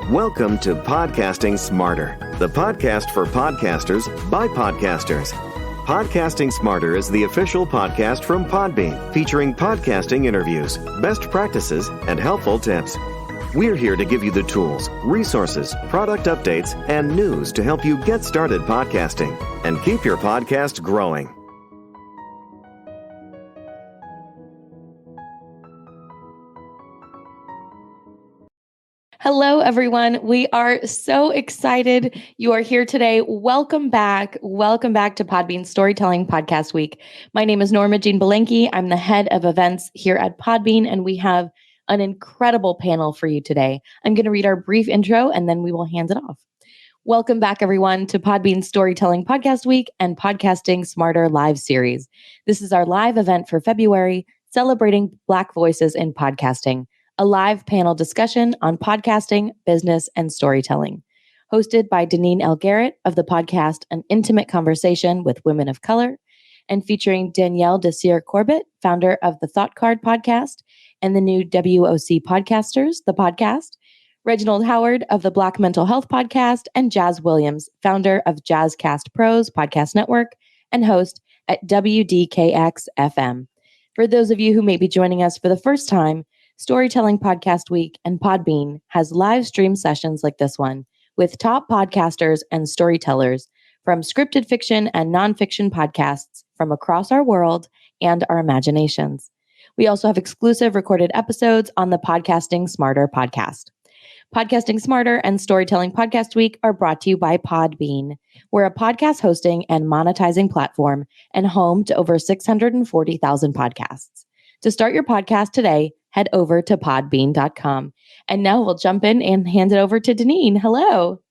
Welcome to Podcasting Smarter, the podcast for podcasters by podcasters. Podcasting Smarter is the official podcast from Podbean, featuring podcasting interviews, best practices, and helpful tips. We're here to give you the tools, resources, product updates, and news to help you get started podcasting and keep your podcast growing. Hello, everyone. We are so excited you are here today. Welcome back. Welcome back to Podbean Storytelling Podcast Week. My name is Norma Jean Belenke. I'm the head of events here at Podbean, and we have an incredible panel for you today. I'm going to read our brief intro, and then we will hand it off. Welcome back, everyone, to Podbean Storytelling Podcast Week and Podcasting Smarter Live Series. This is our live event for February, celebrating Black voices in podcasting. A live panel discussion on podcasting, business, and storytelling. Hosted by Deneen L. Garrett of the podcast An Intimate Conversation with Women of Color, and featuring Danielle Desir Corbett, founder of the Thought Card podcast and the new WOC Podcasters, the podcast, Reginald Howard of the Black Mental Health podcast, and Jazz Williams, founder of Jazzcast Pros Podcast Network and host at WDKX FM. For those of you who may be joining us for the first time, Storytelling Podcast Week and Podbean has live stream sessions like this one with top podcasters and storytellers from scripted fiction and nonfiction podcasts from across our world and our imaginations. We also have exclusive recorded episodes on the Podcasting Smarter podcast. Podcasting Smarter and Storytelling Podcast Week are brought to you by Podbean. We're a podcast hosting and monetizing platform and home to over 640,000 podcasts. To start your podcast today, head over to podbean.com. And now we'll jump in and hand it over to Deneen. Hello.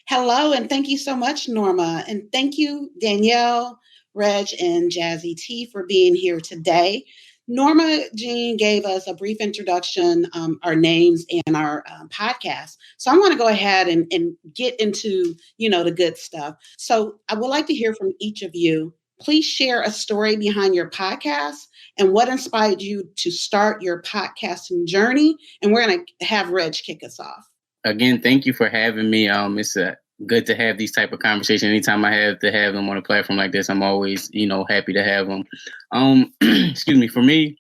Hello, and thank you so much, Norma. And thank you, Danielle, Reg, and Jazzy T for being here today. Norma Jean gave us a brief introduction, our names and our podcast. So I want to go ahead and get into, the good stuff. So I would like to hear from each of you. Please share a story behind your podcast and what inspired you to start your podcasting journey. And we're going to have Reg kick us off. Again, thank you for having me. It's good to have these type of conversations. Anytime I have to have them on a platform like this, I'm always, happy to have them. Excuse me. For me,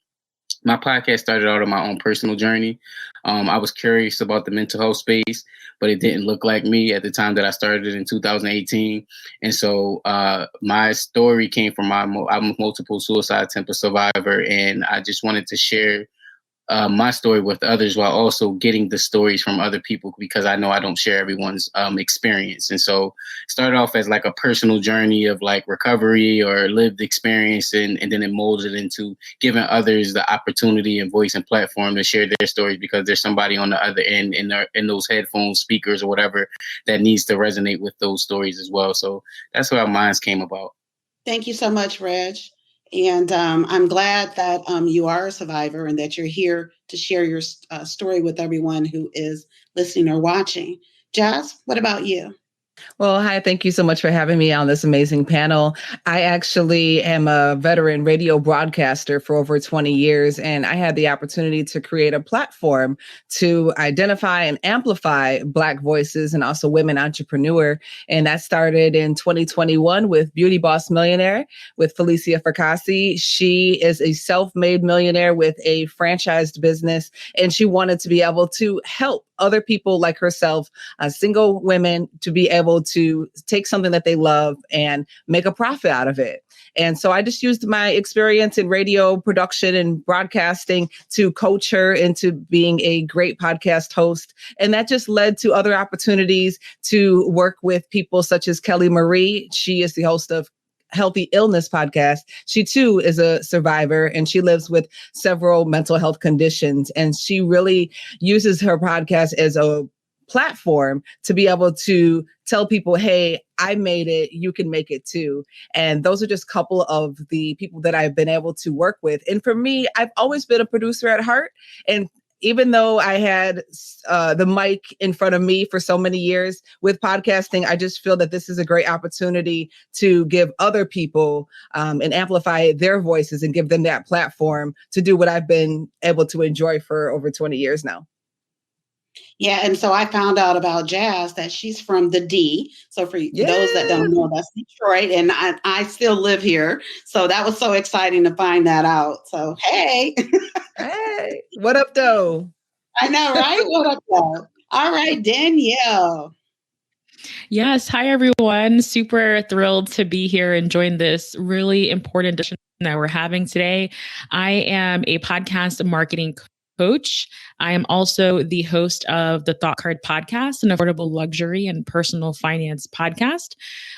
my podcast started out on my own personal journey. I was curious about the mental health space, but it didn't look like me at the time that I started in 2018. And so my story came from I'm a multiple suicide attempt survivor, and I just wanted to share my story with others while also getting the stories from other people, because I know I don't share everyone's experience. And so it started off as like a personal journey of like recovery or lived experience, and then it molded into giving others the opportunity and voice and platform to share their stories, because there's somebody on the other end in those headphones, speakers, or whatever that needs to resonate with those stories as well. So that's how mine came about. Thank you so much, Reg. And I'm glad that you are a survivor and that you're here to share your story with everyone who is listening or watching. Jazz, what about you? Well, hi, thank you so much for having me on this amazing panel. I actually am a veteran radio broadcaster for over 20 years, and I had the opportunity to create a platform to identify and amplify Black voices and also women entrepreneur. And that started in 2021 with Beauty Boss Millionaire with Felicia Fracassi. She is a self-made millionaire with a franchised business, and she wanted to be able to help other people like herself, single women, to be able to take something that they love and make a profit out of it. And so I just used my experience in radio production and broadcasting to coach her into being a great podcast host. And that just led to other opportunities to work with people such as Kelly Marie. She is the host of Healthy Illness podcast. She too is a survivor, and she lives with several mental health conditions. And she really uses her podcast as a platform to be able to tell people, hey, I made it, you can make it too. And those are just a couple of the people that I've been able to work with. And for me, I've always been a producer at heart. And even though I had the mic in front of me for so many years with podcasting, I just feel that this is a great opportunity to give other people and amplify their voices and give them that platform to do what I've been able to enjoy for over 20 years now. Yeah, and so I found out about Jazz that she's from the D. So for those that don't know, that's Detroit, and I still live here. So that was so exciting to find that out. So hey, Hey, what up, though? I know, right? What up, though? All right, Danielle. Yes. Hi, everyone. Super thrilled to be here and join this really important discussion that we're having today. I am a podcast marketing coach. I am also the host of the Thought Card podcast, an affordable luxury and personal finance podcast.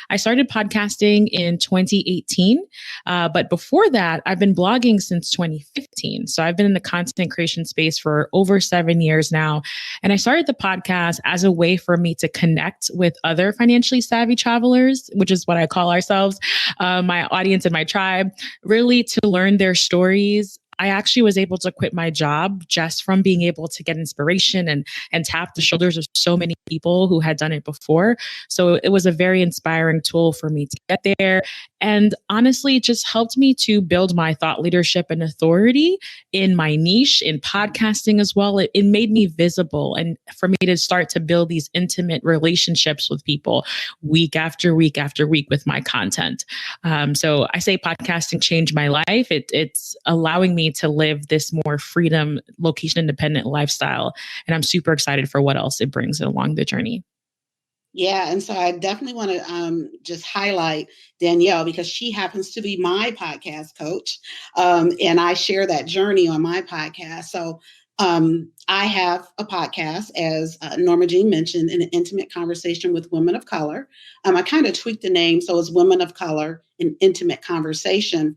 I started podcasting in 2018, but before that, I've been blogging since 2015. So I've been in the content creation space for over 7 years now. And I started the podcast as a way for me to connect with other financially savvy travelers, which is what I call ourselves, my audience and my tribe, really to learn their stories. I actually was able to quit my job just from being able to get inspiration and tap the shoulders of so many people who had done it before. So it was a very inspiring tool for me to get there. And honestly, it just helped me to build my thought leadership and authority in my niche, in podcasting as well. It made me visible and for me to start to build these intimate relationships with people week after week after week with my content. So I say podcasting changed my life. It's allowing me to live this more freedom, location independent lifestyle. And I'm super excited for what else it brings along the journey. Yeah, and so I definitely want to just highlight Danielle because she happens to be my podcast coach, and I share that journey on my podcast. So I have a podcast, as Norma Jean mentioned, an intimate conversation with women of color. I kind of tweaked the name, so it's Women of Color, an intimate conversation.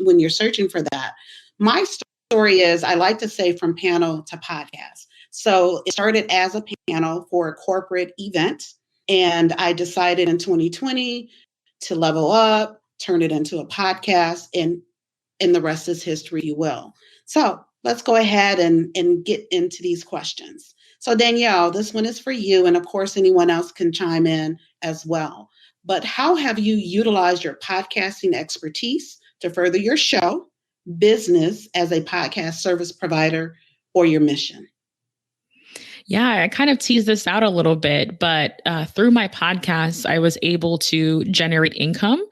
When you're searching for that, my story is I like to say from panel to podcast. So it started as a panel for a corporate event, and I decided in 2020 to level up, turn it into a podcast, and the rest is history, if you will. So let's go ahead and get into these questions. So Danielle, this one is for you, and of course anyone else can chime in as well. But how have you utilized your podcasting expertise to further your show, business as a podcast service provider, or your mission? Yeah, I kind of teased this out a little bit, but through my podcast, I was able to generate income.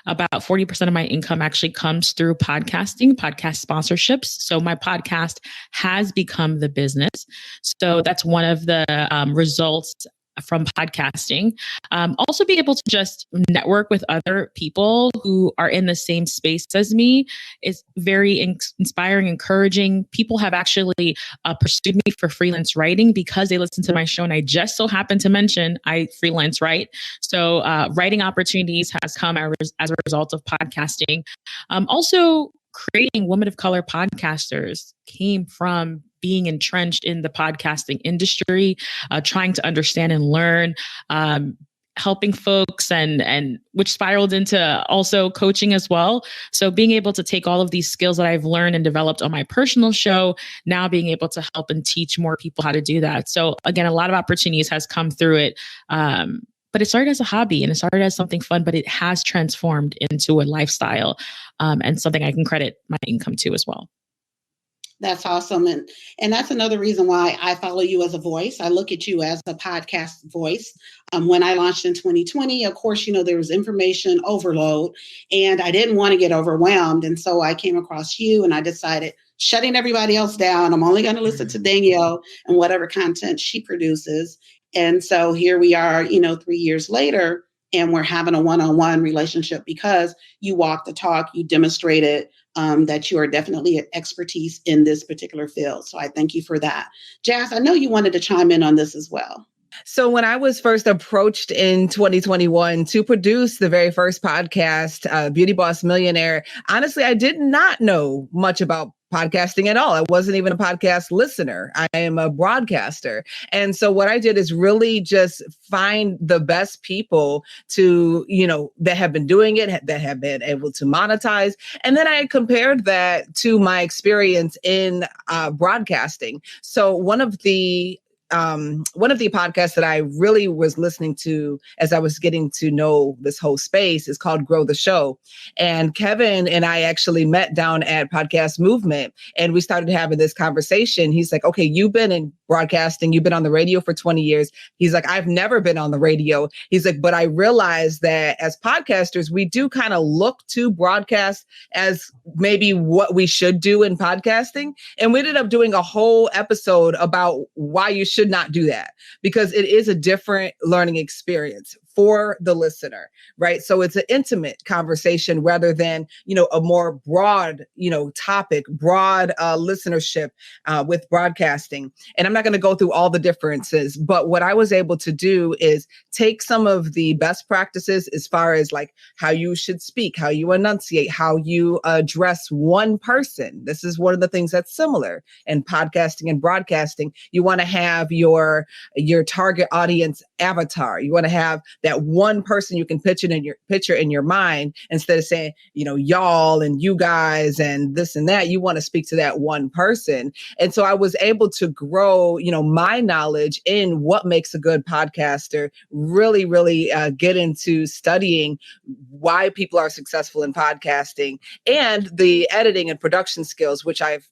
About 40% of my income actually comes through podcasting, podcast sponsorships. So my podcast has become the business. So that's one of the results from podcasting. Also be able to just network with other people who are in the same space as me is very inspiring, encouraging. People have actually pursued me for freelance writing because they listen to my show. And I just so happen to mention I freelance write. So writing opportunities has come as a result of podcasting. Also, creating Women of Color podcasters came from being entrenched in the podcasting industry, trying to understand and learn, helping folks and which spiraled into also coaching as well. So being able to take all of these skills that I've learned and developed on my personal show, now being able to help and teach more people how to do that. So again, a lot of opportunities has come through it. But it started as a hobby and it started as something fun, but it has transformed into a lifestyle and something I can credit my income to as well. That's awesome. And that's another reason why I follow you as a voice. I look at you as a podcast voice. When I launched in 2020, of course, there was information overload and I didn't want to get overwhelmed. And so I came across you and I decided shutting everybody else down. I'm only going to listen to Danielle and whatever content she produces. And so here we are, 3 years later, and we're having a one-on-one relationship because you walk the talk, you demonstrated that you are definitely an expertise in this particular field. So I thank you for that. Jazz, I know you wanted to chime in on this as well. So when I was first approached in 2021 to produce the very first podcast, Beauty Boss Millionaire, honestly, I did not know much about podcasting at all. I wasn't even a podcast listener. I am a broadcaster. And so what I did is really just find the best people to, that have been doing it, that have been able to monetize. And then I compared that to my experience in broadcasting. So one of the podcasts that I really was listening to as I was getting to know this whole space is called Grow the Show. And Kevin and I actually met down at Podcast Movement and we started having this conversation. He's like, okay, you've been in broadcasting. You've been on the radio for 20 years. He's like, I've never been on the radio. He's like, but I realized that as podcasters, we do kind of look to broadcast as maybe what we should do in podcasting. And we ended up doing a whole episode about why you should not do that, because it is a different learning experience for the listener, right? So it's an intimate conversation rather than, a more broad, topic, broad listenership with broadcasting. And I'm not going to go through all the differences, but what I was able to do is take some of the best practices as far as like how you should speak, how you enunciate, how you address one person. This is one of the things that's similar in podcasting and broadcasting. You want to have your target audience avatar. You want to have that one person you can picture in your mind, instead of saying, y'all and you guys and this and that. You want to speak to that one person. And so I was able to grow, my knowledge in what makes a good podcaster, really, really get into studying why people are successful in podcasting and the editing and production skills, which I've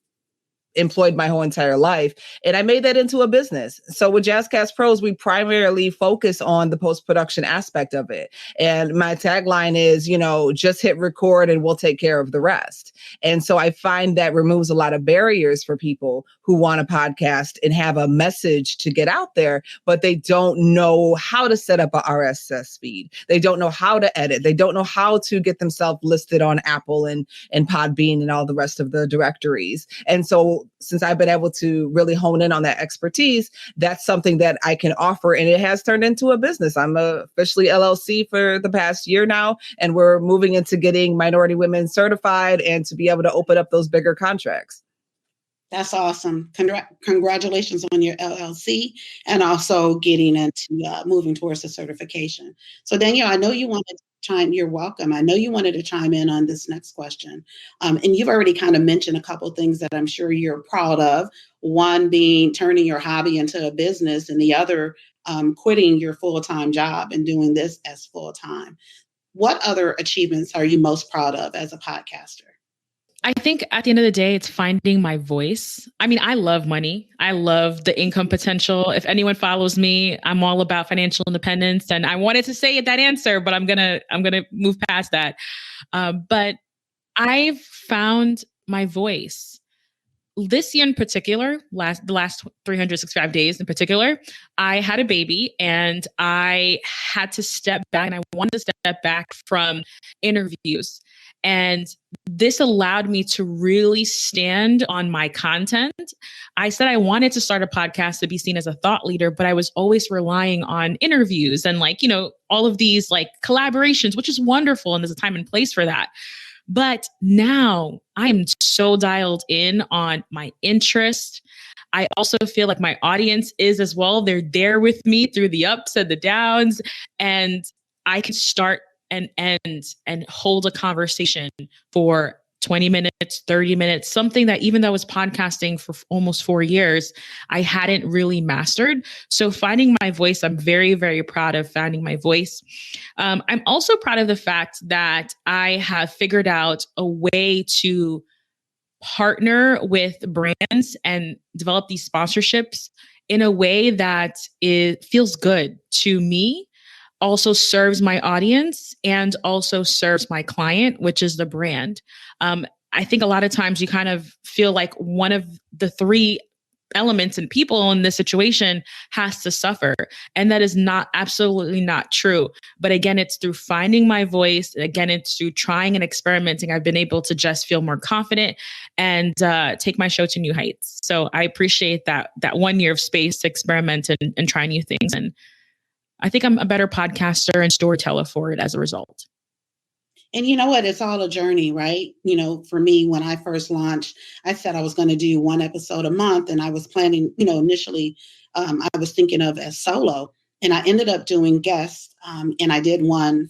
employed my whole entire life. And I made that into a business. So with JazzCast Pros, we primarily focus on the post-production aspect of it. And my tagline is, just hit record and we'll take care of the rest. And so I find that removes a lot of barriers for people who want a podcast and have a message to get out there, but they don't know how to set up a RSS feed. They don't know how to edit. They don't know how to get themselves listed on Apple and Podbean and all the rest of the directories. And so since I've been able to really hone in on that expertise, that's something that I can offer. And it has turned into a business. I'm officially LLC for the past year now, and we're moving into getting minority women certified and to be able to open up those bigger contracts. That's awesome. Congratulations on your LLC and also getting into moving towards the certification. So Danielle, I know you wanted you're welcome. I know you wanted to chime in on this next question. And you've already kind of mentioned a couple of things that I'm sure you're proud of. One being turning your hobby into a business, and the other quitting your full-time job and doing this as full-time. What other achievements are you most proud of as a podcaster? I think at the end of the day, it's finding my voice. I mean, I love money. I love the income potential. If anyone follows me, I'm all about financial independence. And I wanted to say that answer, but I'm gonna move past that. But I've found my voice. This year in particular, the last 365 days in particular, I had a baby and I had to step back, and I wanted to step back from interviews. And this allowed me to really stand on my content. I said I wanted to start a podcast to be seen as a thought leader, but I was always relying on interviews and all of these collaborations, which is wonderful. And there's a time and place for that. But now I'm so dialed in on my interest. I also feel like my audience is as well. They're there with me through the ups and the downs, and I can start and end and hold a conversation for 20 minutes, 30 minutes, something that even though I was podcasting for almost 4 years, I hadn't really mastered. So finding my voice, I'm very, very proud of finding my voice. I'm also proud of the fact that I have figured out a way to partner with brands and develop these sponsorships in a way that it feels good to me, also serves my audience, and also serves my client, which is the brand. I think a lot of times you kind of feel like one of the three elements and people in this situation has to suffer. And that is absolutely not true. But again, it's through finding my voice. Again, it's through trying and experimenting. I've been able to just feel more confident and take my show to new heights. So I appreciate that 1 year of space to experiment and try new things. And I think I'm a better podcaster and storyteller for it as a result. And you know what? It's all a journey, right? For me, when I first launched, I said I was going to do one episode a month, and I was planning, initially, I was thinking of as solo, and I ended up doing guests, and I did one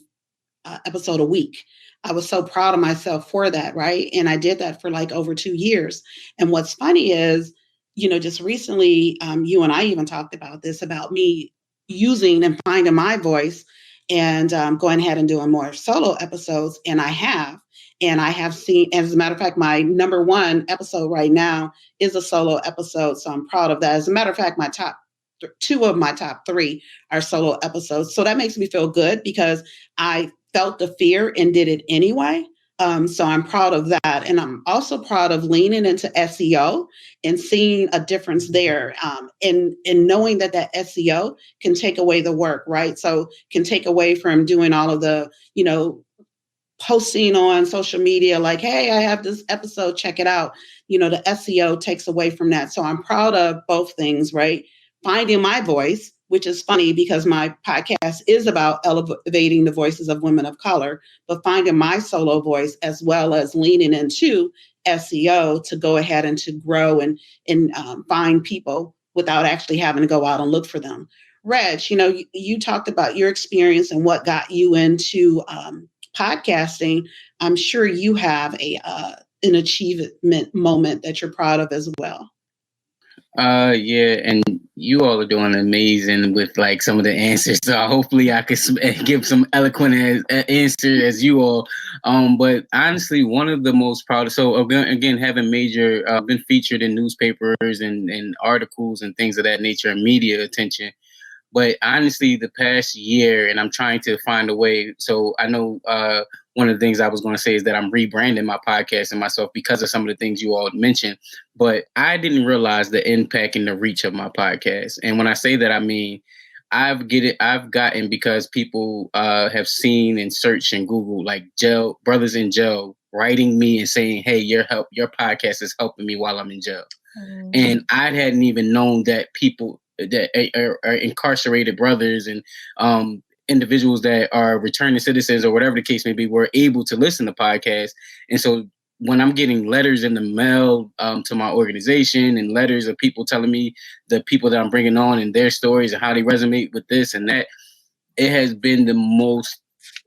episode a week. I was so proud of myself for that, right? And I did that for over 2 years. And what's funny is, just recently, you and I even talked about this, about me using and finding my voice and going ahead and doing more solo episodes. And I have. And I have seen, as a matter of fact, my number one episode right now is a solo episode. So I'm proud of that. As a matter of fact, two of my top three are solo episodes. So that makes me feel good because I felt the fear and did it anyway. So I'm proud of that. And I'm also proud of leaning into SEO and seeing a difference there. And knowing that SEO can take away the work, right? So can take away from doing all of the, posting on social media, like, hey, I have this episode, check it out. The SEO takes away from that. So I'm proud of both things, right? Finding my voice, which is funny because my podcast is about elevating the voices of women of color, but finding my solo voice as well as leaning into SEO to go ahead and to grow and find people without actually having to go out and look for them. Reg, you talked about your experience and what got you into podcasting. I'm sure you have an achievement moment that you're proud of as well. Yeah, and you all are doing amazing with like some of the answers. So hopefully I could give some eloquent answer as you all. But honestly, one of the most proud. So again, having been featured in newspapers and articles and things of that nature, and media attention. But honestly, the past year, and I'm trying to find a way. So I know one of the things I was going to say is that I'm rebranding my podcast and myself because of some of the things you all mentioned. But I didn't realize the impact and the reach of my podcast. And when I say that, I mean, I've gotten because people have seen and searched and Google like jail brothers in jail writing me and saying, hey, your podcast is helping me while I'm in jail. Mm-hmm. And I hadn't even known that people that are incarcerated brothers and individuals that are returning citizens or whatever the case may be were able to listen to podcasts. And so when I'm getting letters in the mail to my organization and letters of people telling me the people that I'm bringing on and their stories and how they resonate with this and that, it has been the most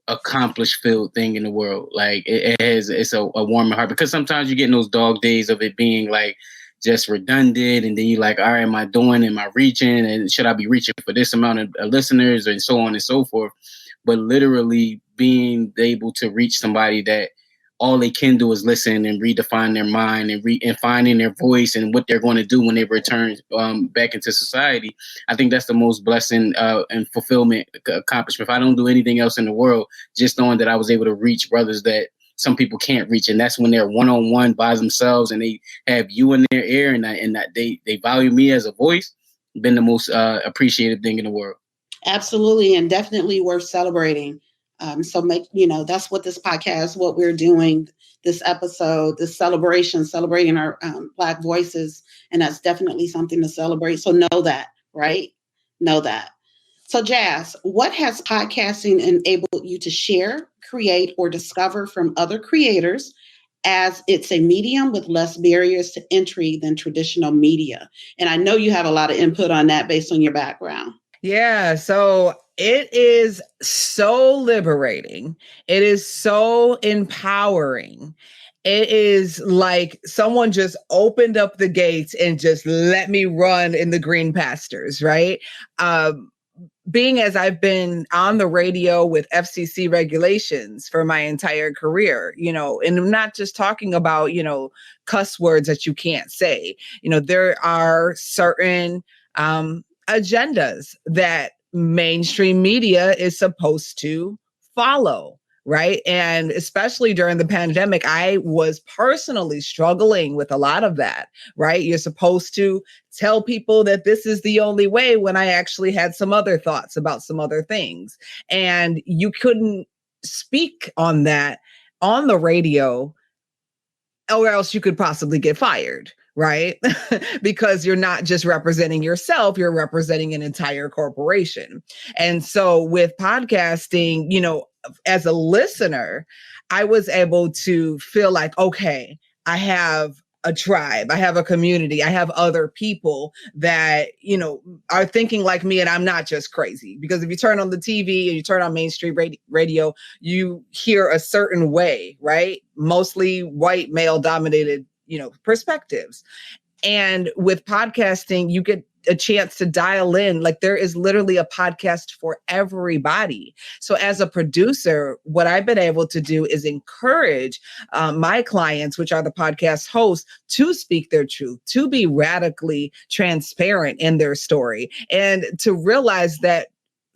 accomplished filled thing in the world. Like it's a warming heart because sometimes you get in those dog days of it being like just redundant. And then you're like, all right, am I reaching? And should I be reaching for this amount of listeners and so on and so forth? But literally being able to reach somebody that all they can do is listen and redefine their mind and finding their voice and what they're going to do when they return back into society. I think that's the most blessing and fulfillment accomplishment. If I don't do anything else in the world, just knowing that I was able to reach brothers that some people can't reach. And that's when they're one-on-one by themselves and they have you in their ear and that they value me as a voice, been the most appreciated thing in the world. Absolutely. And definitely worth celebrating. So that's what this podcast, what we're doing, this episode, this celebrating our Black voices. And that's definitely something to celebrate. So know that, right? Know that. So Jazz, what has podcasting enabled you to share, create, or discover from other creators, as it's a medium with less barriers to entry than traditional media? And I know you have a lot of input on that based on your background. Yeah, so it is so liberating. It is so empowering. It is like someone just opened up the gates and just let me run in the green pastures, right? Being as I've been on the radio with FCC regulations for my entire career, and I'm not just talking about, cuss words that you can't say. There are certain agendas that mainstream media is supposed to follow, right? And especially during the pandemic, I was personally struggling with a lot of that, right? You're supposed to tell people that this is the only way when I actually had some other thoughts about some other things. And you couldn't speak on that on the radio or else you could possibly get fired, right? Because you're not just representing yourself, you're representing an entire corporation. And so with podcasting, as a listener, I was able to feel like, okay, I have a tribe, I have a community, I have other people that, are thinking like me, and I'm not just crazy. Because if you turn on the TV and you turn on mainstream radio, you hear a certain way, right? Mostly white male dominated, perspectives. And with podcasting, you get a chance to dial in. Like there is literally a podcast for everybody. So as a producer, what I've been able to do is encourage my clients, which are the podcast hosts, to speak their truth, to be radically transparent in their story, and to realize that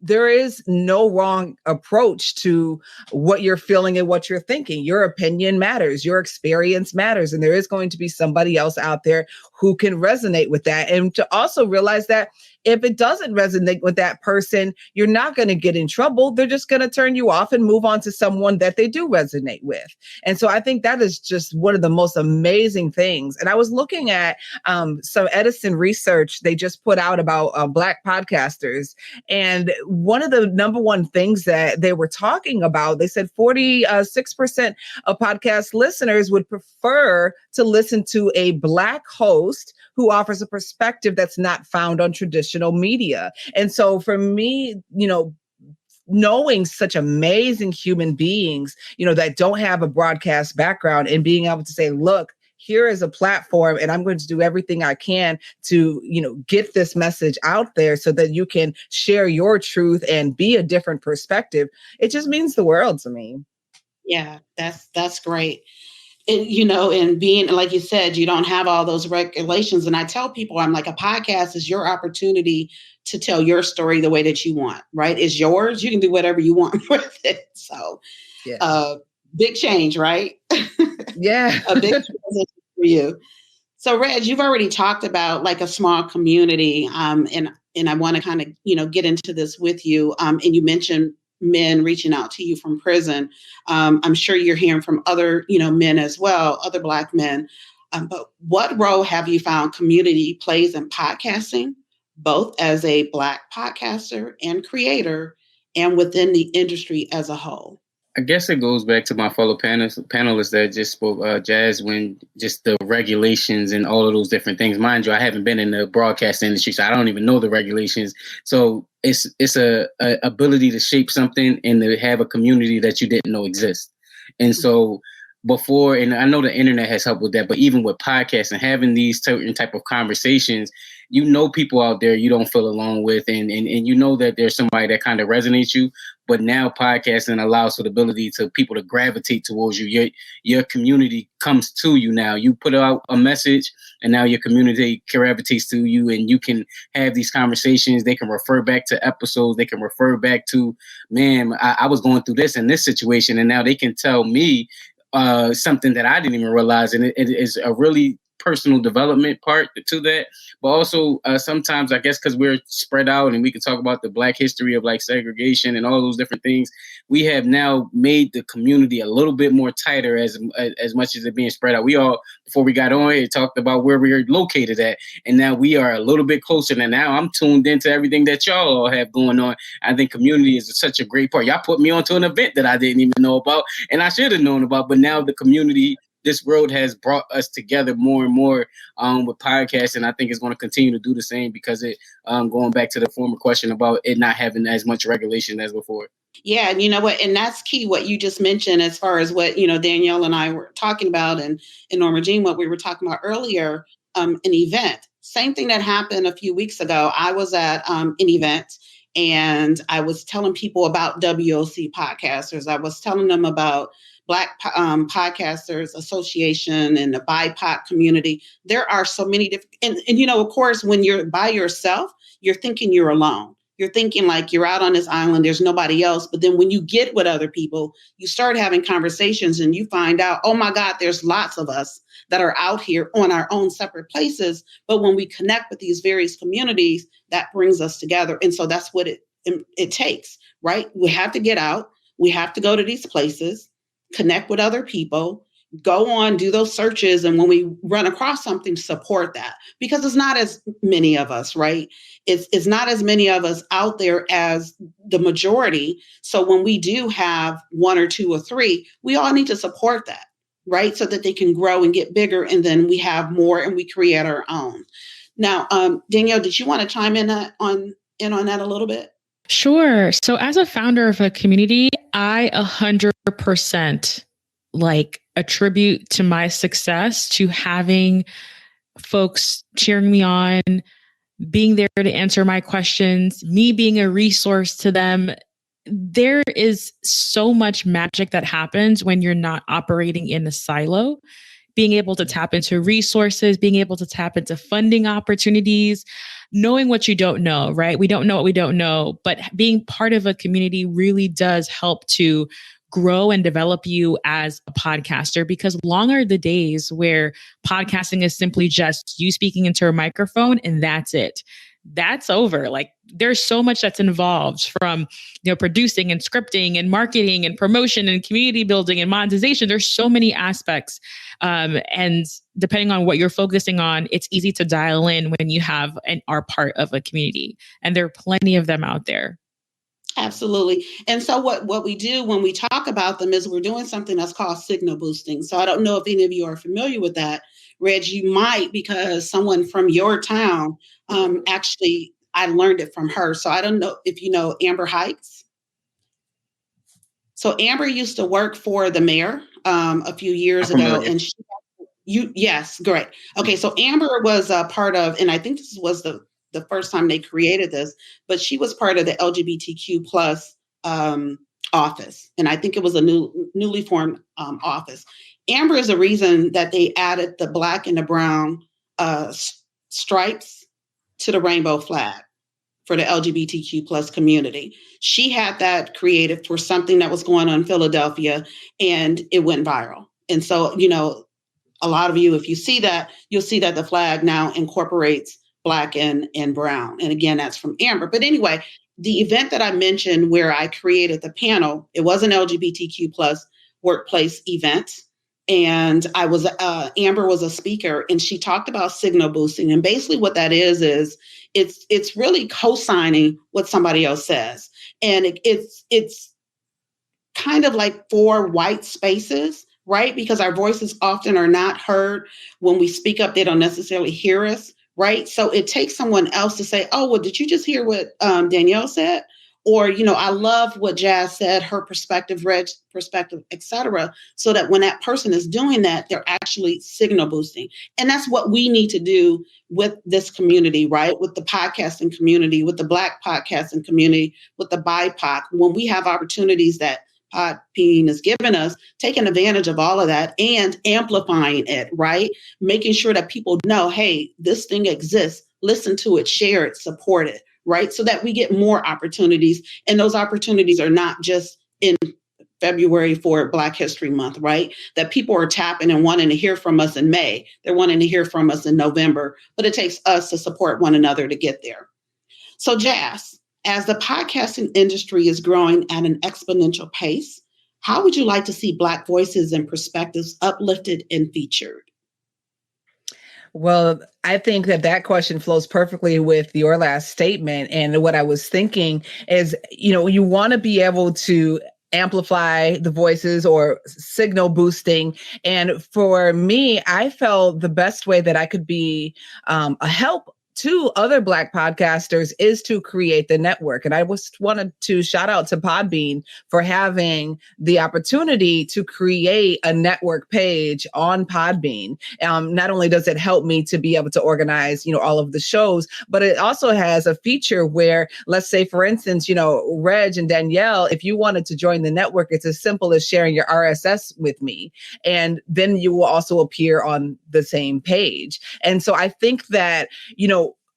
there is no wrong approach to what you're feeling and what you're thinking. Your opinion matters. Your experience matters. And there is going to be somebody else out there who can resonate with that. And to also realize that if it doesn't resonate with that person, you're not going to get in trouble. They're just going to turn you off and move on to someone that they do resonate with. And so I think that is just one of the most amazing things. And I was looking at some Edison research they just put out about Black podcasters. And one of the number one things that they were talking about, they said 46% of podcast listeners would prefer to listen to a Black host who offers a perspective that's not found on traditional media. And so for me, knowing such amazing human beings, that don't have a broadcast background, and being able to say, look, here is a platform, and I'm going to do everything I can to, get this message out there so that you can share your truth and be a different perspective. It just means the world to me. Yeah, that's great. And being, like you said, you don't have all those regulations. And I tell people, I'm like, a podcast is your opportunity to tell your story the way that you want, right? It's yours. You can do whatever you want with it. So, yeah. Big change, right? Yeah. A big transition for you. So, Reg, you've already talked about like a small community. And I want to kind of, get into this with you. And you mentioned men reaching out to you from prison. I'm sure you're hearing from other, men as well, other Black men. But what role have you found community plays in podcasting, both as a Black podcaster and creator, and within the industry as a whole? I guess it goes back to my fellow panelists that just spoke, Jazz, when just the regulations and all of those different things. Mind you, I haven't been in the broadcast industry, so I don't even know the regulations. So it's a ability to shape something and to have a community that you didn't know exist. And so before, and I know the internet has helped with that, but even with podcasts and having these certain type of conversations, people out there you don't feel alone with, and that there's somebody that kind of resonates you. But now podcasting allows for the ability to people to gravitate towards you. Your community comes to you now. You put out a message, and now your community gravitates to you, and you can have these conversations. They can refer back to episodes. They can refer back to, man, I was going through this in this situation, and now they can tell me something that I didn't even realize. And it is a really personal development part to that. But also sometimes, I guess, because we're spread out and we can talk about the Black history of like segregation and all those different things, we have now made the community a little bit more tighter as much as it being spread out. We all, before we got on here, talked about where we are located at. And now we are a little bit closer. And now I'm tuned into everything that y'all all have going on. I think community is such a great part. Y'all put me onto an event that I didn't even know about and I should have known about. But now the community, this world has brought us together more and more with podcasts, and I think it's going to continue to do the same because it, going back to the former question about it not having as much regulation as before. Yeah, and you know what, and that's key, what you just mentioned as far as what, Danielle and I were talking about, and Norma Jean, what we were talking about earlier, an event. Same thing that happened a few weeks ago. I was at an event, and I was telling people about WOC podcasters. I was telling them about Black Podcasters Association and the BIPOC community. There are so many different, and of course, when you're by yourself, you're thinking you're alone. You're thinking like you're out on this island, there's nobody else. But then when you get with other people, you start having conversations and you find out, oh my God, there's lots of us that are out here on our own separate places. But when we connect with these various communities, that brings us together. And so that's what it takes, right? We have to get out. We have to go to these places, connect with other people, go on, do those searches. And when we run across something, support that, because it's not as many of us, right? It's not as many of us out there as the majority. So when we do have one or two or three, we all need to support that, right? So that they can grow and get bigger. And then we have more and we create our own. Now, Danielle, did you want to chime in on that a little bit? Sure. So as a founder of a community, I 100% attribute to my success to having folks cheering me on, being there to answer my questions, me being a resource to them. There is so much magic that happens when you're not operating in a silo. Being able to tap into resources, being able to tap into funding opportunities, knowing what you don't know, right? We don't know what we don't know, but being part of a community really does help to grow and develop you as a podcaster, because long are the days where podcasting is simply just you speaking into a microphone and that's it. That's over. Like, there's so much that's involved, from, producing and scripting and marketing and promotion and community building and monetization. There's so many aspects. And depending on what you're focusing on, it's easy to dial in when you have and are part of a community. And there are plenty of them out there. Absolutely. And so what we do when we talk about them is we're doing something that's called signal boosting. So I don't know if any of you are familiar with that. Reg, you might, because someone from your town, actually, I learned it from her. So I don't know if you know Amber Heights. So Amber used to work for the mayor a few years ago. And yes, great. Okay, so Amber was a part of, and I think this was the first time they created this, but she was part of the LGBTQ plus office. And I think it was a newly formed office. Amber is the reason that they added the black and the brown stripes to the rainbow flag for the LGBTQ plus community. She had that created for something that was going on in Philadelphia, and it went viral. And so, a lot of you, if you see that, you'll see that the flag now incorporates black and brown. And again, that's from Amber. But anyway, the event that I mentioned where I created the panel, it was an LGBTQ plus workplace event. And Amber was a speaker, and she talked about signal boosting. And basically what that is it's really co-signing what somebody else says. And it's kind of like 4 white spaces, right? Because our voices often are not heard. When we speak up, they don't necessarily hear us, right? So it takes someone else to say, oh, well, did you just hear what Danielle said? Or, I love what Jazz said, her perspective, Reg's perspective, et cetera, so that when that person is doing that, they're actually signal boosting. And that's what we need to do with this community, right? With the podcasting community, with the Black podcasting community, with the BIPOC, when we have opportunities that Podbean has given us, taking advantage of all of that and amplifying it, right? Making sure that people know, hey, this thing exists, listen to it, share it, support it. Right? So that we get more opportunities. And those opportunities are not just in February for Black History Month, right? That people are tapping and wanting to hear from us in May. They're wanting to hear from us in November, but it takes us to support one another to get there. So Jazz, as the podcasting industry is growing at an exponential pace, how would you like to see Black voices and perspectives uplifted and featured? Well, I think that question flows perfectly with your last statement. And what I was thinking is, you want to be able to amplify the voices or signal boosting. And for me, I felt the best way that I could be a help to other Black podcasters is to create the network. And I wanted to shout out to Podbean for having the opportunity to create a network page on Podbean. Not only does it help me to be able to organize, all of the shows, but it also has a feature where, let's say, for instance, Reg and Danielle, if you wanted to join the network, it's as simple as sharing your RSS with me. And then you will also appear on the same page. And so I think that,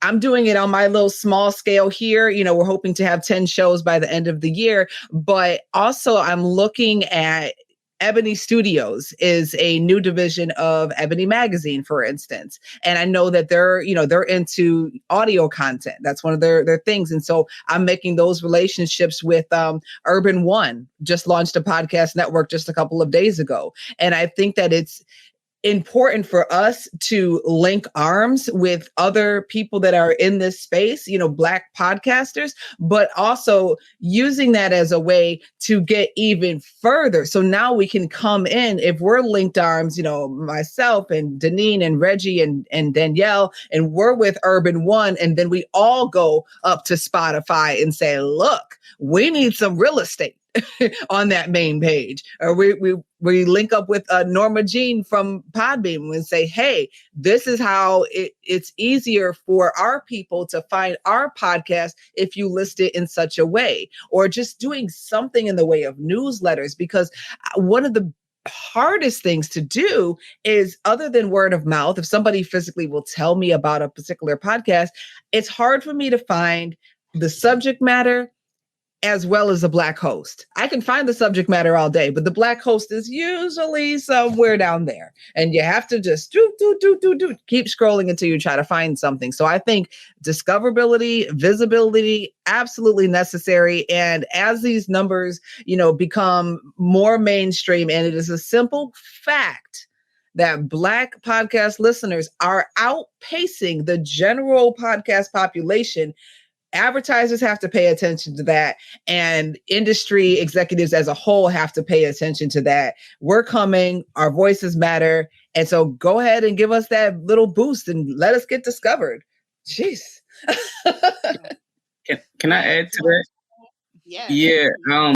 I'm doing it on my little small scale here. We're hoping to have 10 shows by the end of the year, but also I'm looking at Ebony Studios is a new division of Ebony Magazine, for instance. And I know that they're into audio content. That's one of their things. And so I'm making those relationships with Urban One, just launched a podcast network just a couple of days ago. And I think that it's important for us to link arms with other people that are in this space, Black podcasters, but also using that as a way to get even further. So now we can come in, if we're linked arms, myself and Deneen and Reggie and Danielle, and we're with Urban One, and then we all go up to Spotify and say, look, we need some real estate. on that main page. Or we link up with Norma Jean from Podbean and say, hey, this is how it's easier for our people to find our podcast if you list it in such a way. Or just doing something in the way of newsletters, because one of the hardest things to do is, other than word of mouth, if somebody physically will tell me about a particular podcast, it's hard for me to find the subject matter as well as a Black host. I can find the subject matter all day, but the Black host is usually somewhere down there. And you have to just keep scrolling until you try to find something. So I think discoverability, visibility, absolutely necessary. And as these numbers, become more mainstream, and it is a simple fact that Black podcast listeners are outpacing the general podcast population, advertisers have to pay attention to that, and industry executives as a whole have to pay attention to that. We're coming, our voices matter. And so go ahead and give us that little boost and let us get discovered. Jeez. Can I add to that? Yeah.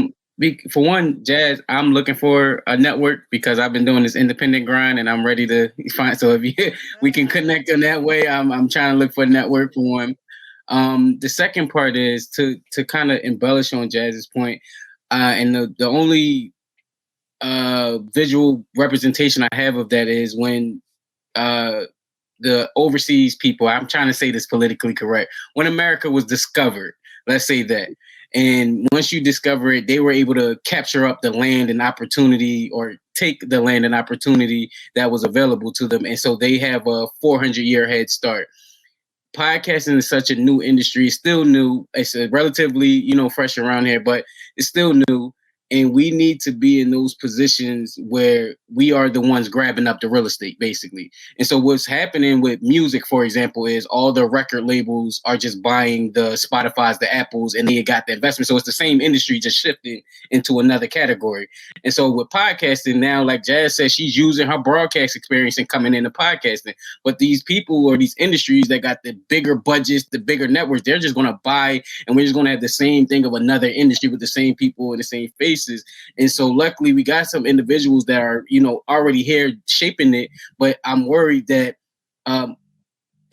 For one, Jazz, I'm looking for a network because I've been doing this independent grind and I'm ready to find. So if we can connect in that way, I'm trying to look for a network for one. The second part is to kind of embellish on Jazz's point, and the only visual representation I have of that is when the overseas people, I'm trying to say this politically correct, when America was discovered, let's say that. And once you discover it, they were able to capture up the land and opportunity, or take the land and opportunity that was available to them. And so they have a 400-year head start. Podcasting is such a new industry. It's still new. It's relatively, fresh around here, but it's still new. And we need to be in those positions where we are the ones grabbing up the real estate, basically. And so what's happening with music, for example, is all the record labels are just buying the Spotify's, the Apples, and they got the investment. So it's the same industry, just shifting into another category. And so with podcasting now, like Jazz says, she's using her broadcast experience and coming into podcasting. But these people, or these industries that got the bigger budgets, the bigger networks, they're just going to buy, and we're just going to have the same thing of another industry with the same people and the same faces. And so luckily we got some individuals that are, already here shaping it. But I'm worried that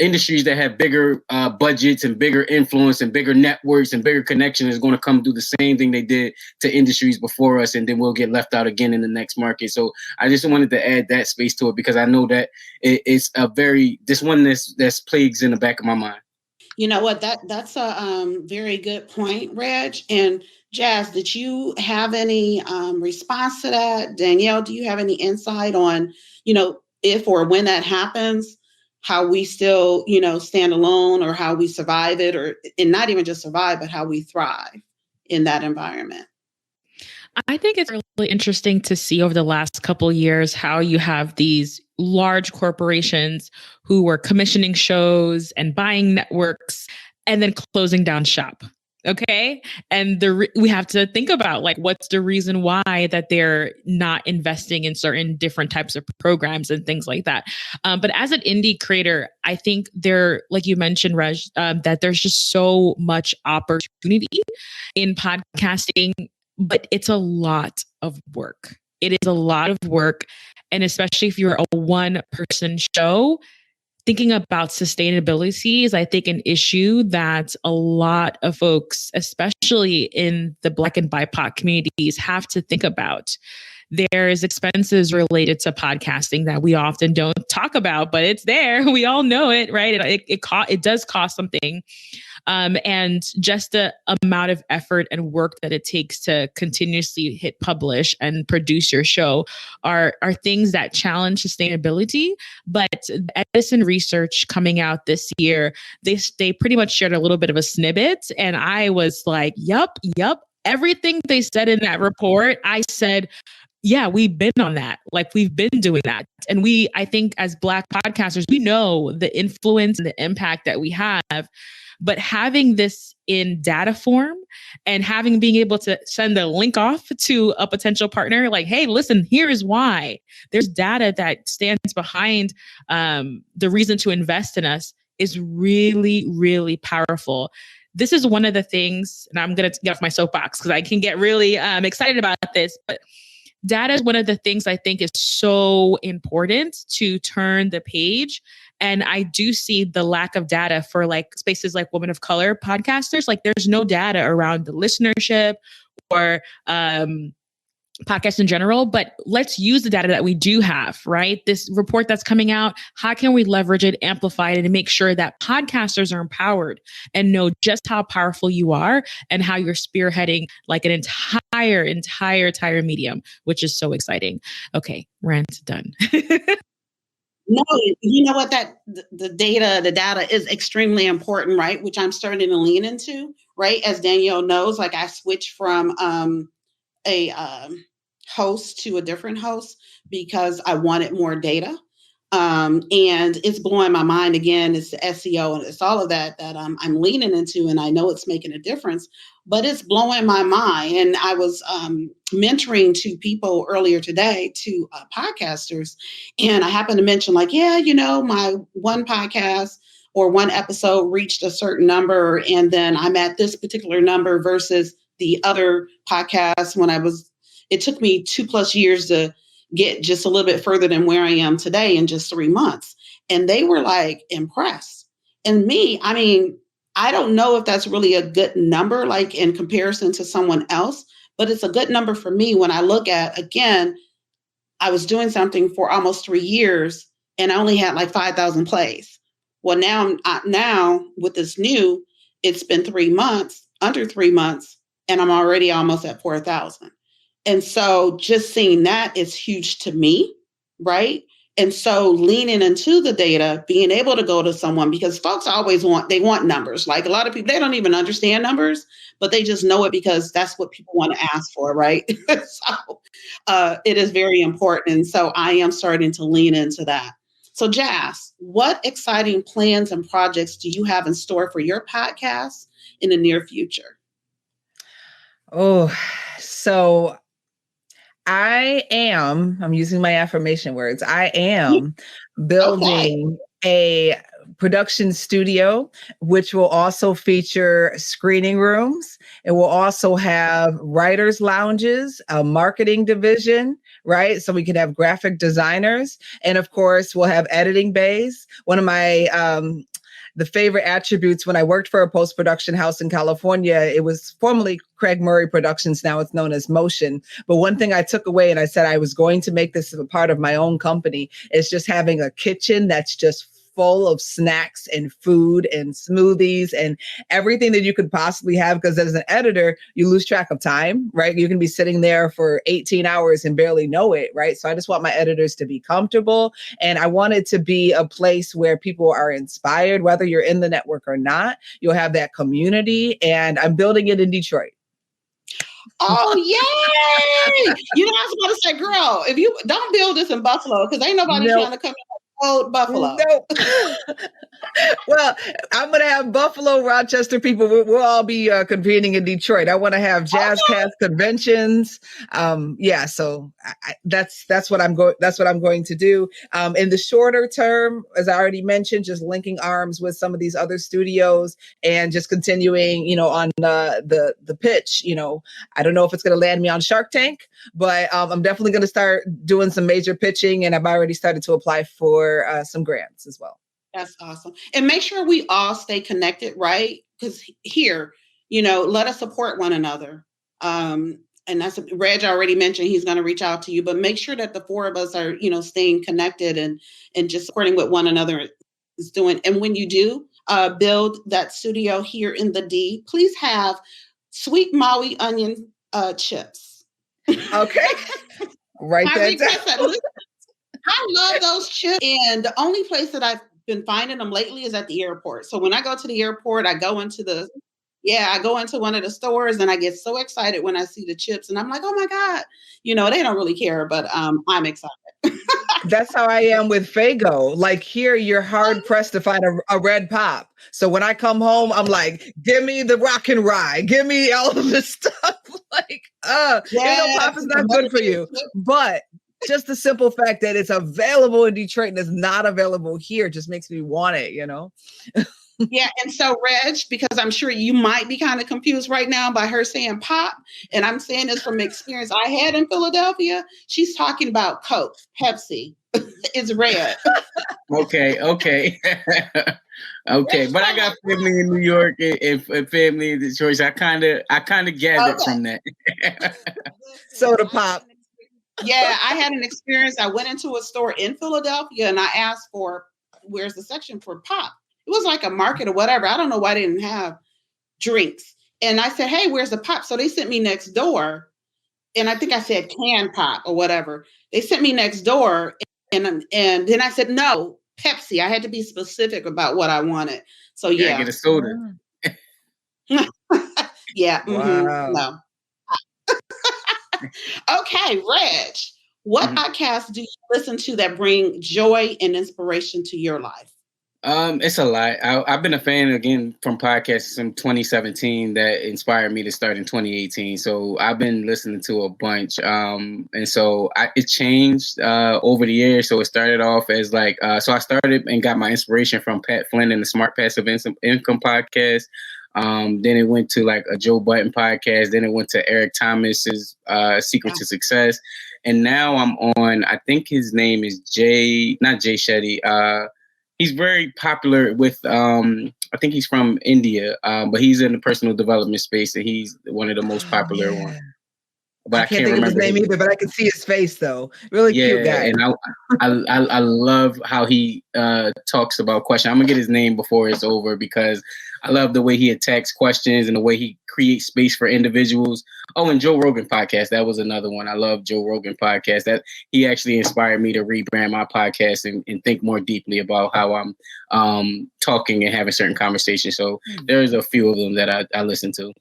industries that have bigger budgets and bigger influence and bigger networks and bigger connections is going to come do the same thing they did to industries before us. And then we'll get left out again in the next market. So I just wanted to add that space to it, because I know that it's this one that's plagues in the back of my mind. You know what? That's a very good point, Reg. And Jazz, did you have any response to that? Danielle, do you have any insight on, if or when that happens, how we still, stand alone, or how we survive it, and not even just survive, but how we thrive in that environment? I think it's really interesting to see over the last couple of years how you have these large corporations who were commissioning shows and buying networks and then closing down shop. Okay. And we have to think about, like, what's the reason why that they're not investing in certain different types of programs and things like that. But as an indie creator, I think like you mentioned, Reg, that there's just so much opportunity in podcasting, but it's a lot of work. It is a lot of work. And especially if you're a one-person show, thinking about sustainability is, I think, an issue that a lot of folks, especially in the Black and BIPOC communities, have to think about. There's expenses related to podcasting that we often don't talk about, but it's there. We all know it, right? It does cost something. And just the amount of effort and work that it takes to continuously hit publish and produce your show are things that challenge sustainability. But Edison research coming out this year, they pretty much shared a little bit of a snippet. And I was like, yup. Everything they said in that report, I said, yeah, we've been on that. Like, we've been doing that. And I think as Black podcasters, we know the influence and the impact that we have. But having this in data form and being able to send the link off to a potential partner, like, hey, listen, here is why. There's data that stands behind the reason to invest in us, is really, really powerful. this is one of the things, and I'm going to get off my soapbox because I can get really excited about this, but data is one of the things I think is so important to turn the page. And I do see the lack of data for like spaces like women of color podcasters. Like there's no data around the listenership or podcasts in general, but let's use the data that we do have, right? This report that's coming out, how can we leverage it, amplify it, and make sure that podcasters are empowered and know just how powerful you are and how you're spearheading like an entire medium, which is so exciting. Okay, rant done. No, you know what, that the data is extremely important, right? Which I'm starting to lean into, right? As Danielle knows, like I switched from a host to a different host because I wanted more data. And it's blowing my mind again. It's the SEO and it's all of that I'm leaning into, and I know it's making a difference, but it's blowing my mind. And I was mentoring to people earlier today, to podcasters, and I happened to mention like, yeah, you know, my one podcast or one episode reached a certain number, and then I'm at this particular number versus the other podcast it took me 2+ years to get just a little bit further than where I am today in just 3 months. And they were like impressed. And me, I mean, I don't know if that's really a good number, like in comparison to someone else, but it's a good number for me when I look at, again, I was doing something for almost 3 years and I only had like 5,000 plays. Well, now with this new, it's been 3 months, under 3 months, and I'm already almost at 4,000. And so just seeing that is huge to me, right? And so leaning into the data, being able to go to someone, because folks always want numbers. Like a lot of people, they don't even understand numbers, but they just know it because that's what people want to ask for, right? So it is very important. And so I am starting to lean into that. So Jazz, what exciting plans and projects do you have in store for your podcast in the near future? Oh, so I'm using my affirmation words. I am building a production studio, which will also feature screening rooms. It will also have writers' lounges, a marketing division, right? So we can have graphic designers. And of course, we'll have editing bays. One of my the favorite attributes when I worked for a post-production house in California, it was formerly Craig Murray Productions. Now it's known as Motion. But one thing I took away, and I said I was going to make this a part of my own company, is just having a kitchen that's just full of snacks and food and smoothies and everything that you could possibly have. Because as an editor, you lose track of time, right? You can be sitting there for 18 hours and barely know it, right? So I just want my editors to be comfortable. And I want it to be a place where people are inspired, whether you're in the network or not. You'll have that community. And I'm building it in Detroit. Oh, yay! You know, I was going to say, girl, if you don't build this in Buffalo, because ain't nobody trying to come in. Old Buffalo. Nope. Well, I'm going to have Buffalo, Rochester people. We'll all be convening in Detroit. I want to have JazzCast conventions. So that's what I'm going. That's what I'm going to do. In the shorter term, as I already mentioned, just linking arms with some of these other studios and just continuing, on the pitch. I don't know if it's going to land me on Shark Tank, but I'm definitely going to start doing some major pitching, and I've already started to apply for some grants as well. That's awesome. And make sure we all stay connected, right? Because here, let us support one another. And that's Reg already mentioned he's going to reach out to you, but make sure that the four of us are, staying connected and just supporting what one another is doing. And when you do build that studio here in the D, please have sweet Maui onion chips. Okay. Write that down. I love those chips. And the only place that I've been finding them lately is at the airport. So when I go to the airport, I go into one of the stores and I get so excited when I see the chips and I'm like, oh my God, they don't really care, but I'm excited. That's how I am with Faygo. Like here, you're hard pressed to find a red pop. So when I come home, I'm like, give me the rock and rye, give me all of this stuff. Like, pop is not good for you, but just the simple fact that it's available in Detroit and it's not available here just makes me want it, Yeah, and so Reg, because I'm sure you might be kind of confused right now by her saying pop, and I'm saying this from experience I had in Philadelphia. She's talking about Coke, Pepsi. It's red. Okay. Okay. But I got family in New York and family in Detroit. So I kind of gathered from that. Soda pop. Yeah, I had an experience. I went into a store in Philadelphia and I asked for, where's the section for pop? It was like a market or whatever. I don't know why they didn't have drinks. And I said, hey, where's the pop? So they sent me next door. And I think I said can pop or whatever. They sent me next door. And then I said, no, Pepsi. I had to be specific about what I wanted. So yeah. Get a soda. Yeah. Wow. No. Okay, Reg. What podcasts do you listen to that bring joy and inspiration to your life? It's a lot. I've been a fan again from podcasts from 2017 that inspired me to start in 2018. So I've been listening to a bunch. And so it changed over the years. So it started off as like, so I started and got my inspiration from Pat Flynn and the Smart Passive Income podcast. Then it went to like a Joe Budden podcast. Then it went to Eric Thomas's Secret to Success. And now I'm on, I think his name is not Jay Shetty. He's very popular with, I think he's from India, but he's in the personal development space and he's one of the most popular ones. But I can't think of his name either, but I can see his face though. Really cute guy. And I love how he talks about questions. I'm gonna get his name before it's over because I love the way he attacks questions and the way he creates space for individuals. Oh, and Joe Rogan podcast. That was another one. I love Joe Rogan podcast. That he actually inspired me to rebrand my podcast and think more deeply about how I'm talking and having certain conversations. So there's a few of them that I listen to.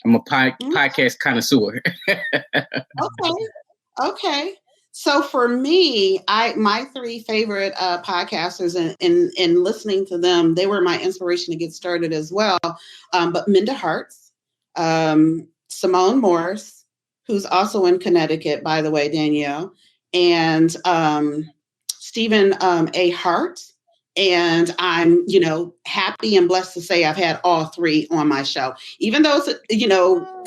I'm a podcast connoisseur. Okay. So for me, my three favorite podcasters and listening to them, they were my inspiration to get started as well. But Minda Harts, Simone Morris, who's also in Connecticut, by the way, Danielle, and Stephen A. Hart. And I'm, happy and blessed to say I've had all three on my show. Even though it's,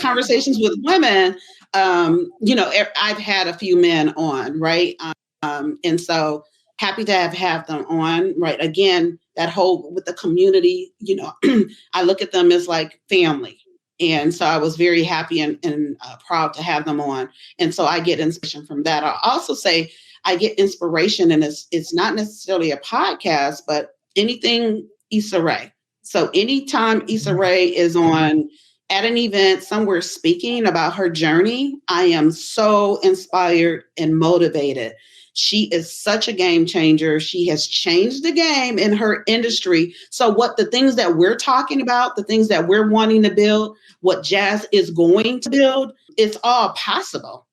conversations with women, I've had a few men on, right? And so happy to have them on, right? Again, that whole with the community, I look at them as like family. And so I was very happy and proud to have them on. And so I get inspiration from that. I'll also say I get inspiration, and it's not necessarily a podcast, but anything Issa Rae. So anytime Issa Rae is on at an event somewhere speaking about her journey, I am so inspired and motivated. She is such a game changer. She has changed the game in her industry. So what the things that we're talking about, the things that we're wanting to build, what Jazz is going to build, it's all possible.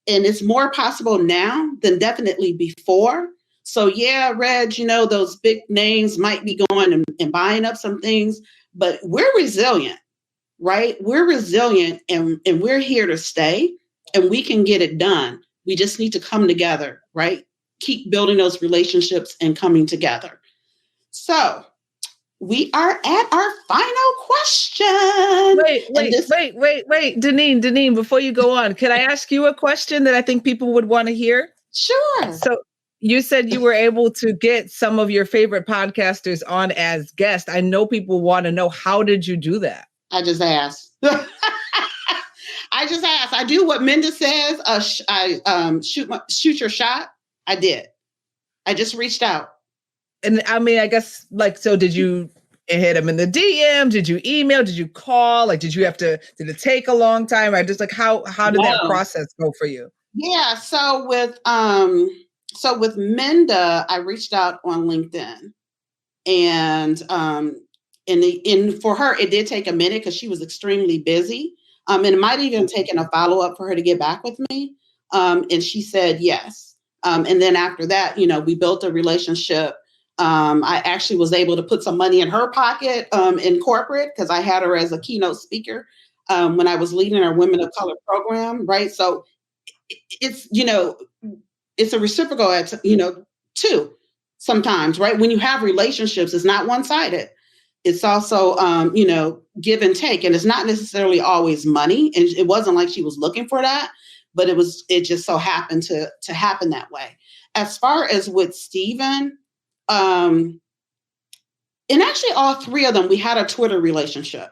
And it's more possible now than definitely before. So yeah, Reg, those big names might be going and buying up some things, but we're resilient, right? We're resilient and we're here to stay and we can get it done. We just need to come together, right? Keep building those relationships and coming together. So we are at our final question. Wait. Deneen, before you go on, can I ask you a question that I think people would want to hear? Sure. So you said you were able to get some of your favorite podcasters on as guests. I know people want to know, how did you do that? I just asked. I do what Minda says. I shoot your shot. I did. I just reached out. And I mean, I guess so did you hit them in the DM? Did you email? Did you call? Did it take a long time? Or just how did that process go for you? Yeah. So with Minda, I reached out on LinkedIn and for her, it did take a minute because she was extremely busy. And it might even taken a follow-up for her to get back with me. And she said yes. And then after that, we built a relationship. I actually was able to put some money in her pocket in corporate because I had her as a keynote speaker when I was leading our Women of Color program, right? So it's a reciprocal, too, sometimes, right? When you have relationships, it's not one-sided. it's also, give and take. And it's not necessarily always money. And it wasn't like she was looking for that, but it just so happened to happen that way. As far as with Steven, and actually all three of them, we had a Twitter relationship.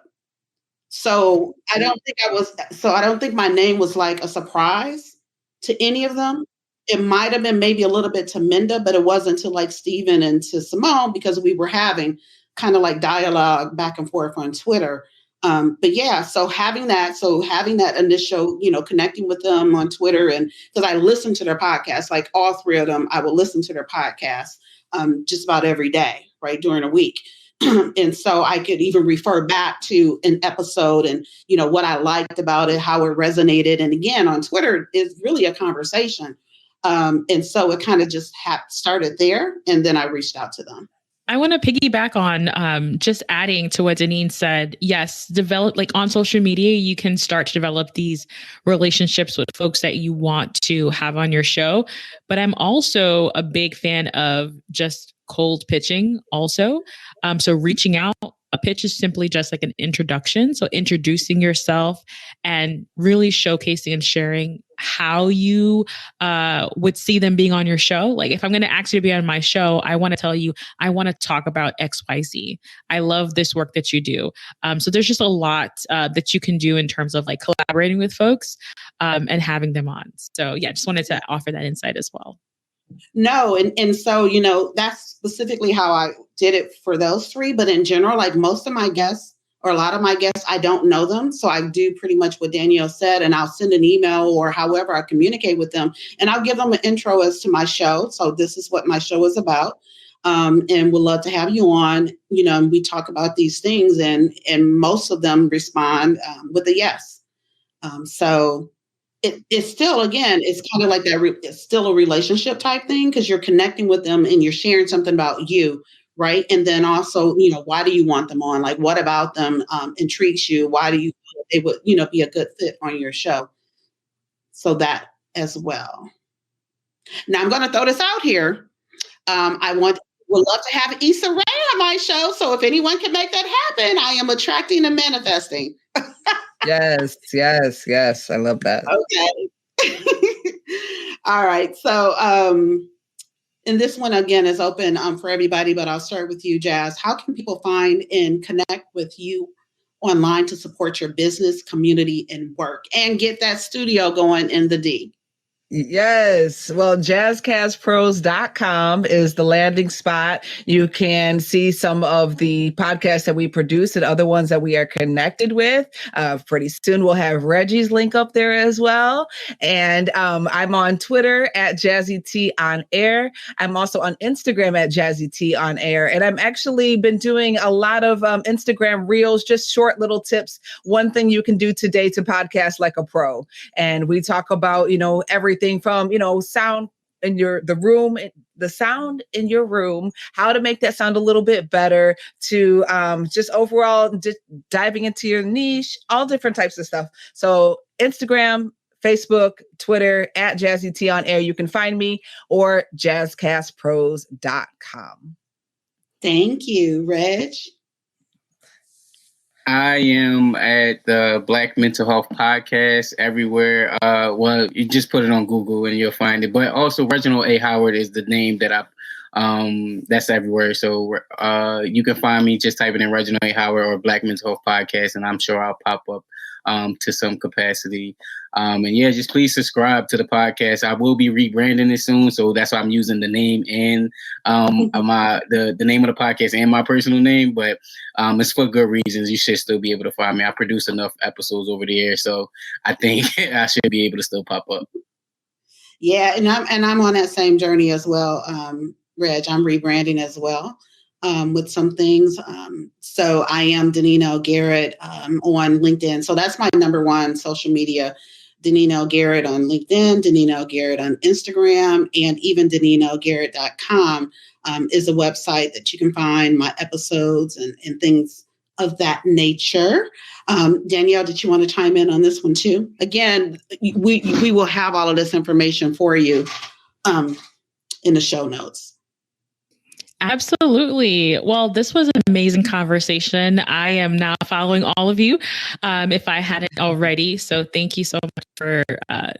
So I don't think my name was like a surprise to any of them. It might have been maybe a little bit to Minda, but it wasn't to like Steven and to Simone, because we were having kind of like dialogue back and forth on Twitter. But yeah, so having that initial, connecting with them on Twitter, and because I listened to their podcast, like all three of them, I would listen to their podcast just about every day, right, during a week. And so I could even refer back to an episode and, what I liked about it, how it resonated. And again, on Twitter is really a conversation. And so it kind of just started there. And then I reached out to them. I want to piggyback on just adding to what Deneen said. Yes, develop like on social media, you can start to develop these relationships with folks that you want to have on your show. But I'm also a big fan of just cold pitching also. So reaching out, a pitch is simply just like an introduction. So introducing yourself and really showcasing and sharing how you would see them being on your show. Like if I'm going to ask you to be on my show, I want to tell you, I want to talk about XYZ. I love this work that you do. So there's just a lot that you can do in terms of like collaborating with folks and having them on. So yeah, just wanted to offer that insight as well. No. And so, that's specifically how I did it for those three. But in general, like most of my guests or a lot of my guests, I don't know them. So I do pretty much what Danielle said, and I'll send an email or however I communicate with them, and I'll give them an intro as to my show. So this is what my show is about. And would love to have you on, and we talk about these things, and most of them respond with a yes. So it's still, again, it's kind of like that. It's still a relationship type thing, because you're connecting with them and you're sharing something about you, right? And then also, why do you want them on? Like, what about them intrigues you? Why do you feel they would, be a good fit on your show? So that as well. Now I'm going to throw this out here. Would love to have Issa Rae on my show. So if anyone can make that happen, I am attracting and manifesting. Yes. I love that. Okay. All right. So, and this one again is open for everybody, but I'll start with you, Jazz. How can people find and connect with you online to support your business, community, and work, and get that studio going in the D? Yes. Well, jazzcastpros.com is the landing spot. You can see some of the podcasts that we produce and other ones that we are connected with. Pretty soon we'll have Reggie's link up there as well. And I'm on Twitter at Jazzy T on air. I'm also on Instagram at Jazzy T on air. And I'm actually been doing a lot of Instagram reels, just short little tips. One thing you can do today to podcast like a pro. And we talk about, everything from, sound in the sound in your room, how to make that sound a little bit better, to just overall diving into your niche, all different types of stuff. So Instagram, Facebook, Twitter, at Jazzy T on air. You can find me, or jazzcastpros.com. Thank you, Reg. I am at the Black Mental Health Podcast everywhere. Well, you just put it on Google and you'll find it. But also Reginald Howard is the name that that's everywhere. So you can find me, just typing in Reginald Howard or Black Mental Health Podcast, and I'm sure I'll pop up to some capacity. And yeah, just please subscribe to the podcast. I will be rebranding it soon, so that's why I'm using the name and the name of the podcast and my personal name. But it's for good reasons. You should still be able to find me. I produce enough episodes over the air, so I think I should be able to still pop up. Yeah, and I'm on that same journey as well, Reg. I'm rebranding as well. With some things. So I am Deneen L. Garrett on LinkedIn. So that's my number one social media, Deneen L. Garrett on LinkedIn, Deneen L. Garrett on Instagram, and even DeneenLGarrett.com is a website that you can find my episodes and things of that nature. Danielle, did you want to chime in on this one too? Again, we will have all of this information for you in the show notes. Absolutely. Well, this was an amazing conversation. I am now following all of you, if I hadn't already. So thank you so much for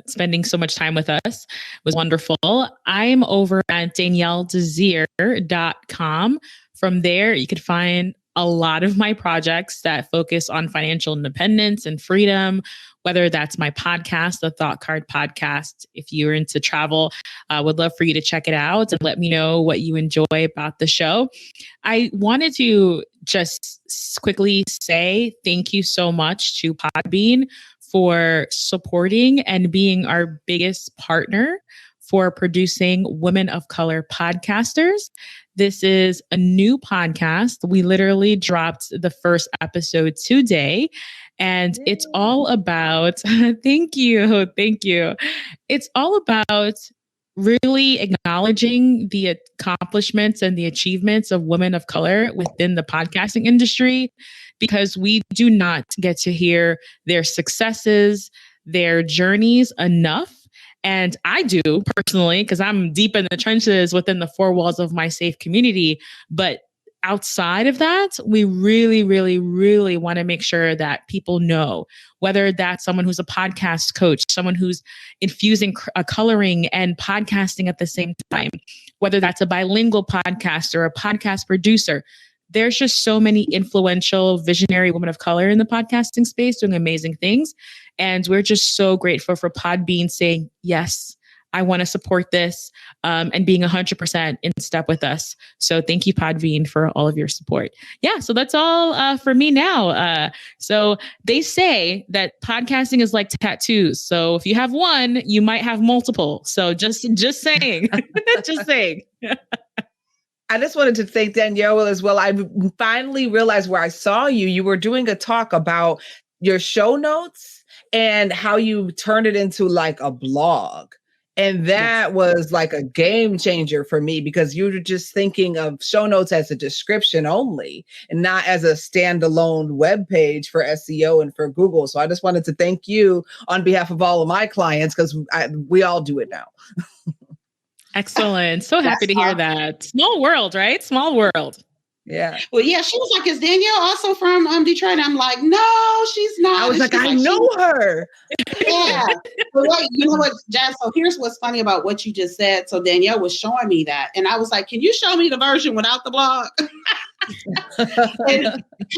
spending so much time with us. It was wonderful. I'm over at DanielleDesir.com. From there, you could find a lot of my projects that focus on financial independence and freedom, whether that's my podcast, the Thought Card Podcast. If you're into travel, I would love for you to check it out and let me know what you enjoy about the show. I wanted to just quickly say thank you so much to Podbean for supporting and being our biggest partner for producing Women of Color podcasters. This is a new podcast. We literally dropped the first episode today, and it's all about, thank you. It's all about really acknowledging the accomplishments and the achievements of women of color within the podcasting industry, because we do not get to hear their successes, their journeys enough. And I do personally, because I'm deep in the trenches within the four walls of my safe community. But outside of that, we really, really, really want to make sure that people know, whether that's someone who's a podcast coach, someone who's infusing coloring and podcasting at the same time, whether that's a bilingual podcaster, a podcast producer. There's just so many influential, visionary women of color in the podcasting space doing amazing things. And we're just so grateful for Podbean saying, yes, I want to support this, and being 100% in step with us. So thank you, Podbean, for all of your support. Yeah, so that's all for me now. So they say that podcasting is like tattoos. So if you have one, you might have multiple. So just saying, just saying. I just wanted to thank Danielle as well. I finally realized where I saw you. You were doing a talk about your show notes and how you turned it into like a blog. And that was like a game changer for me, because you were just thinking of show notes as a description only and not as a standalone web page for SEO and for Google. So I just wanted to thank you on behalf of all of my clients, because we all do it now. Excellent. So happy to hear that. Small world, right? Small world. Yeah. Well, yeah, she was like, is Danielle also from Detroit? I'm like, no, she's not. I was like, I know her. Yeah. But wait, you know what, Jazz? So here's what's funny about what you just said. So Danielle was showing me that. And I was like, can you show me the version without the blog?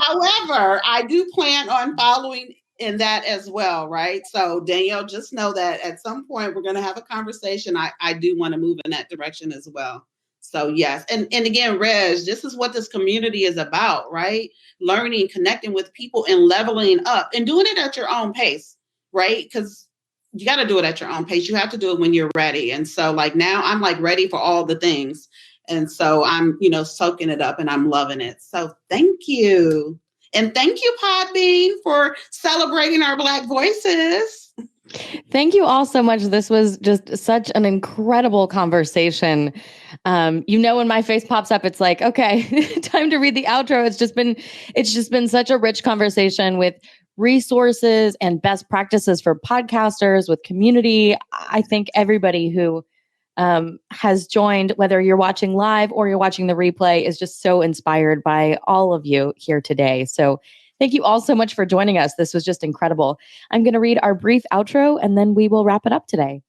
However, I do plan on following in that as well, right? So Danielle, just know that at some point we're going to have a conversation. I do want to move in that direction as well. So yes. And again, Reg, this is what this community is about, right? Learning, connecting with people and leveling up and doing it at your own pace, right? Because you got to do it at your own pace. You have to do it when you're ready. And so like now I'm like ready for all the things. And so I'm, soaking it up and I'm loving it. So thank you. And thank you, Podbean, for celebrating our Black voices. Thank you all so much. This was just such an incredible conversation. When my face pops up, it's like, okay, time to read the outro. It's just been such a rich conversation with resources and best practices for podcasters, with community. I think everybody who has joined, whether you're watching live or you're watching the replay, is just so inspired by all of you here today. So thank you all so much for joining us. This was just incredible. I'm going to read our brief outro and then we will wrap it up today.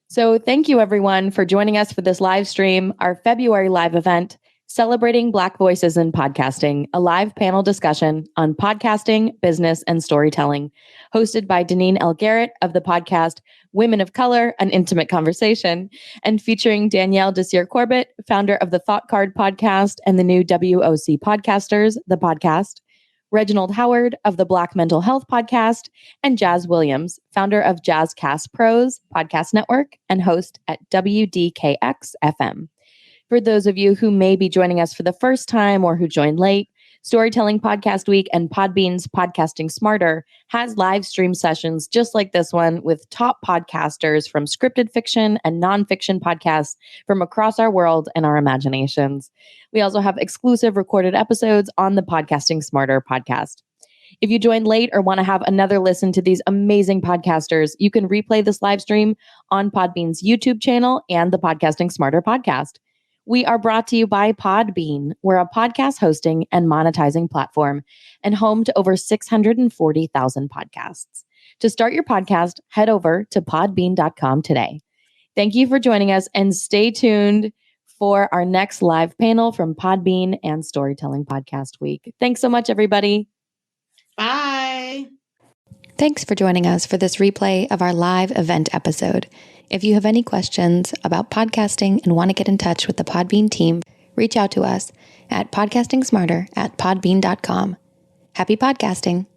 So thank you everyone for joining us for this live stream, our February live event, Celebrating Black Voices in Podcasting, a live panel discussion on podcasting, business, and storytelling, hosted by Deneen L. Garrett of the podcast Women of Color, An Intimate Conversation, and featuring Danielle Desir Corbett, founder of the Thought Card Podcast and the new WOC Podcasters, the podcast, Reginald Howard of the Black Mental Health Podcast, and Jazz Williams, founder of Jazzcast Pros Podcast Network and host at WDKX FM. For those of you who may be joining us for the first time or who joined late, Storytelling Podcast Week and Podbean's Podcasting Smarter has live stream sessions just like this one with top podcasters from scripted fiction and nonfiction podcasts from across our world and our imaginations. We also have exclusive recorded episodes on the Podcasting Smarter podcast. If you joined late or want to have another listen to these amazing podcasters, you can replay this live stream on Podbean's YouTube channel and the Podcasting Smarter podcast. We are brought to you by Podbean. We're a podcast hosting and monetizing platform and home to over 640,000 podcasts. To start your podcast, head over to podbean.com today. Thank you for joining us and stay tuned for our next live panel from Podbean and Storytelling Podcast Week. Thanks so much, everybody. Bye. Thanks for joining us for this replay of our live event episode. If you have any questions about podcasting and want to get in touch with the Podbean team, reach out to us at podcastingsmarter@podbean.com. Happy podcasting.